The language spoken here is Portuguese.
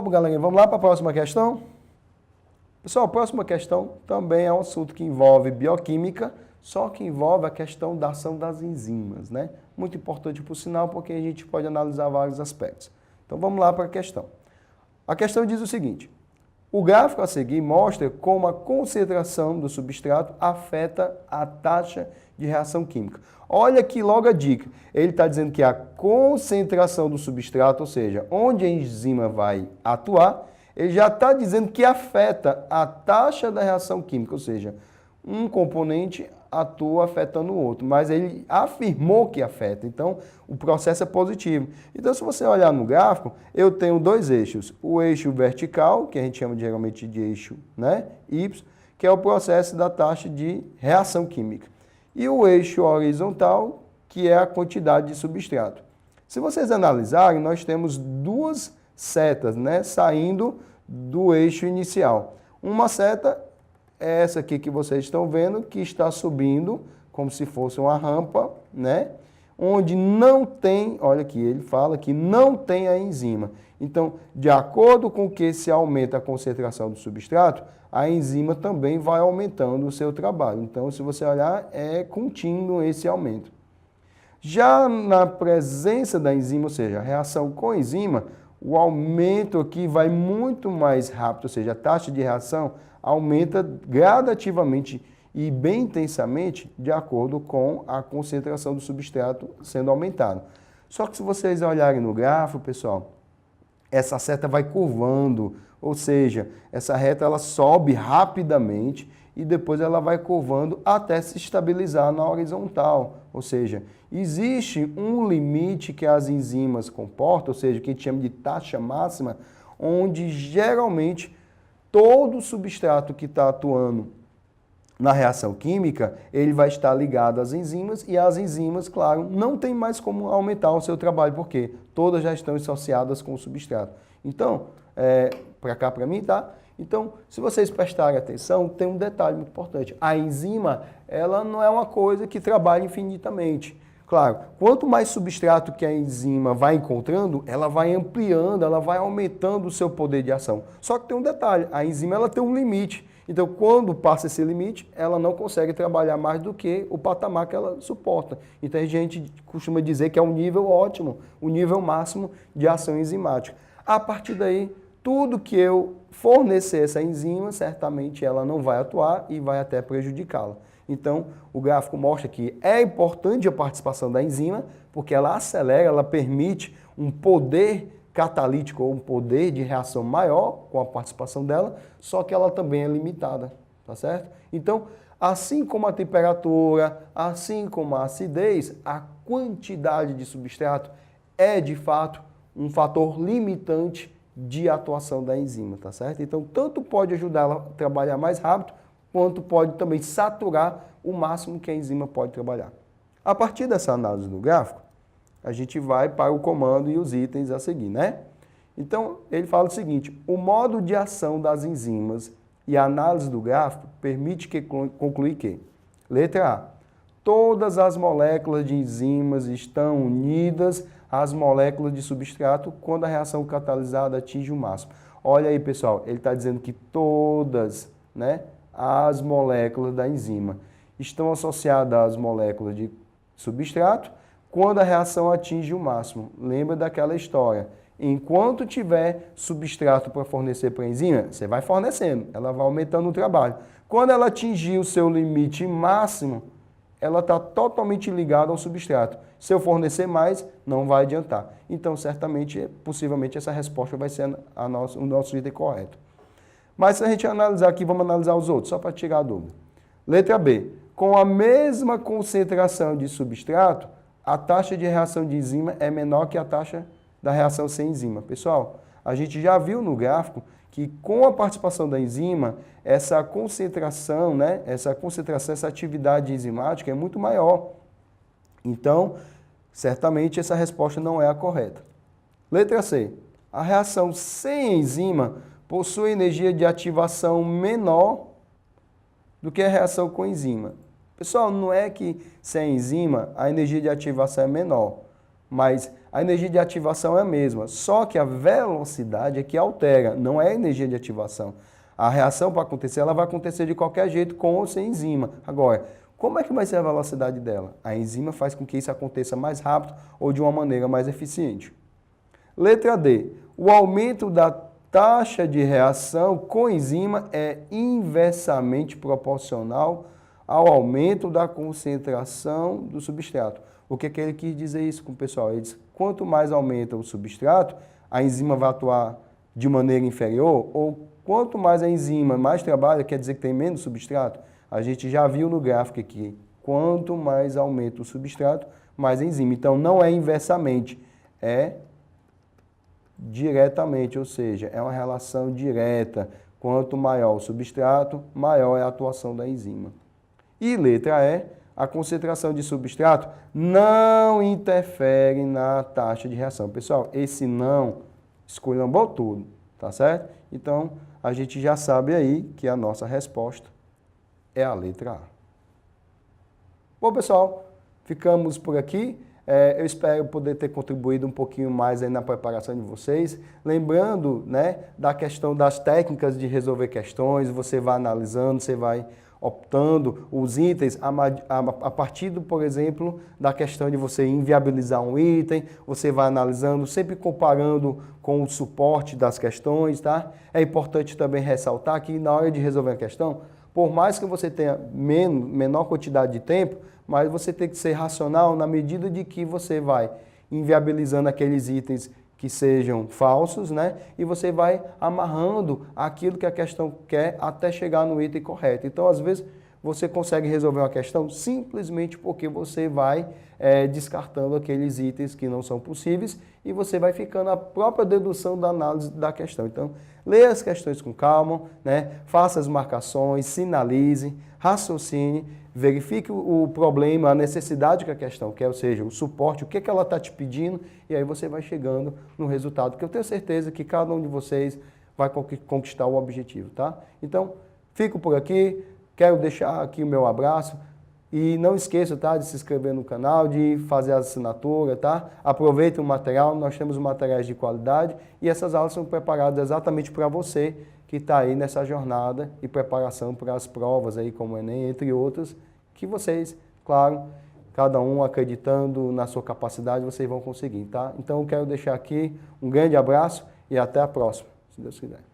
Bom, galerinha, vamos lá para a próxima questão? Pessoal, a próxima questão também é um assunto que envolve bioquímica, só que envolve a questão da ação das enzimas, né? Muito importante por sinal, porque a gente pode analisar vários aspectos. Então vamos lá para a questão. A questão diz o seguinte: o gráfico a seguir mostra como a concentração do substrato afeta a taxa de reação química. Olha aqui logo a dica. Ele está dizendo que a concentração do substrato, ou seja, onde a enzima vai atuar, ele já está dizendo que afeta a taxa da reação química, ou seja, um componente atua afetando o outro, mas ele afirmou que afeta, então o processo é positivo. Então, se você olhar no gráfico, eu tenho dois eixos, o eixo vertical, que a gente chama geralmente de eixo, né, Y, que é o processo da taxa de reação química, e o eixo horizontal, que é a quantidade de substrato. Se vocês analisarem, nós temos duas setas, né, saindo do eixo inicial. Uma seta é essa aqui que vocês estão vendo, que está subindo como se fosse uma rampa, né? Onde não tem, olha aqui, ele fala que não tem a enzima. Então, de acordo com que se aumenta a concentração do substrato, a enzima também vai aumentando o seu trabalho. Então, se você olhar, é contínuo esse aumento. Já na presença da enzima, ou seja, a reação com a enzima, o aumento aqui vai muito mais rápido, ou seja, a taxa de reação aumenta gradativamente e bem intensamente de acordo com a concentração do substrato sendo aumentada. Só que se vocês olharem no gráfico, pessoal, essa seta vai curvando, ou seja, essa reta ela sobe rapidamente e depois ela vai curvando até se estabilizar na horizontal. Ou seja, existe um limite que as enzimas comportam, ou seja, que a gente chama de taxa máxima, onde geralmente todo substrato que está atuando na reação química, ele vai estar ligado às enzimas e as enzimas, claro, não tem mais como aumentar o seu trabalho, porque todas já estão associadas com o substrato. Então, para cá para mim, tá? Então, se vocês prestarem atenção, tem um detalhe muito importante. A enzima, ela não é uma coisa que trabalha infinitamente. Claro, quanto mais substrato que a enzima vai encontrando, ela vai ampliando, ela vai aumentando o seu poder de ação. Só que tem um detalhe, a enzima ela tem um limite. Então, quando passa esse limite, ela não consegue trabalhar mais do que o patamar que ela suporta. Então, a gente costuma dizer que é um nível ótimo, o nível máximo de ação enzimática. A partir daí, tudo que eu fornecer essa enzima, certamente ela não vai atuar e vai até prejudicá-la. Então, o gráfico mostra que é importante a participação da enzima, porque ela acelera, ela permite um poder catalítico ou um poder de reação maior com a participação dela, só que ela também é limitada, tá certo? Então, assim como a temperatura, assim como a acidez, a quantidade de substrato é, de fato, um fator limitante de atuação da enzima, tá certo? Então, tanto pode ajudar ela a trabalhar mais rápido, quanto pode também saturar o máximo que a enzima pode trabalhar. A partir dessa análise do gráfico, a gente vai para o comando e os itens a seguir, né? Então, ele fala o seguinte: o modo de ação das enzimas e a análise do gráfico permite concluir que, letra A, todas as moléculas de enzimas estão unidas às moléculas de substrato quando a reação catalisada atinge o máximo. Olha aí, pessoal, ele está dizendo que todas, né, as moléculas da enzima estão associadas às moléculas de substrato quando a reação atinge o máximo. Lembra daquela história? Enquanto tiver substrato para fornecer para a enzima, você vai fornecendo, ela vai aumentando o trabalho. Quando ela atingir o seu limite máximo, ela está totalmente ligada ao substrato. Se eu fornecer mais, não vai adiantar. Então, certamente, possivelmente, essa resposta vai ser o nosso item correto. Mas se a gente analisar aqui, vamos analisar os outros, só para tirar a dúvida. Letra B. Com a mesma concentração de substrato, a taxa de reação de enzima é menor que a taxa da reação sem enzima. Pessoal, a gente já viu no gráfico que com a participação da enzima, essa concentração, né, essa atividade enzimática é muito maior. Então, certamente essa resposta não é a correta. Letra C. A reação sem enzima possui energia de ativação menor do que a reação com enzima. Pessoal, não é que sem enzima a energia de ativação é menor, mas a energia de ativação é a mesma, só que a velocidade é que altera, não é a energia de ativação. A reação para acontecer, ela vai acontecer de qualquer jeito com ou sem enzima. Agora, como é que vai ser a velocidade dela? A enzima faz com que isso aconteça mais rápido ou de uma maneira mais eficiente. Letra D. O aumento da taxa de reação com enzima é inversamente proporcional ao aumento da concentração do substrato. O que ele quis dizer isso com o pessoal? Ele diz, quanto mais aumenta o substrato, a enzima vai atuar de maneira inferior, ou quanto mais a enzima mais trabalha, quer dizer que tem menos substrato? A gente já viu no gráfico aqui, quanto mais aumenta o substrato, mais a enzima. Então, não é inversamente, é diretamente, ou seja, é uma relação direta. Quanto maior o substrato, maior é a atuação da enzima. E letra E, a concentração de substrato não interfere na taxa de reação. Pessoal, esse não esculhambou tudo, tá certo? Então, a gente já sabe aí que a nossa resposta é a letra A. Bom, pessoal, ficamos por aqui. Eu espero poder ter contribuído um pouquinho mais aí na preparação de vocês. Lembrando, né, da questão das técnicas de resolver questões, você vai analisando, você vai optando os itens a partir, por exemplo, da questão de você inviabilizar um item, você vai analisando, sempre comparando com o suporte das questões, tá? É importante também ressaltar que na hora de resolver a questão, por mais que você tenha menor quantidade de tempo, mas você tem que ser racional na medida de que você vai inviabilizando aqueles itens que sejam falsos, né? E você vai amarrando aquilo que a questão quer até chegar no item correto. Então, às vezes, você consegue resolver uma questão simplesmente porque você vai descartando aqueles itens que não são possíveis e você vai ficando a própria dedução da análise da questão. Então, leia as questões com calma, né? Faça as marcações, sinalize, raciocine, verifique o problema, a necessidade que a questão quer, ou seja, o suporte, o que ela está te pedindo, e aí você vai chegando no resultado, que eu tenho certeza que cada um de vocês vai conquistar o objetivo, tá? Então, fico por aqui, quero deixar aqui o meu abraço, e não esqueça, tá, de se inscrever no canal, de fazer a assinatura, tá? Aproveite o material, nós temos materiais de qualidade, e essas aulas são preparadas exatamente para você, que está aí nessa jornada e preparação para as provas aí como o Enem, entre outras, que vocês, claro, cada um acreditando na sua capacidade, vocês vão conseguir, tá? Então eu quero deixar aqui um grande abraço e até a próxima, se Deus quiser.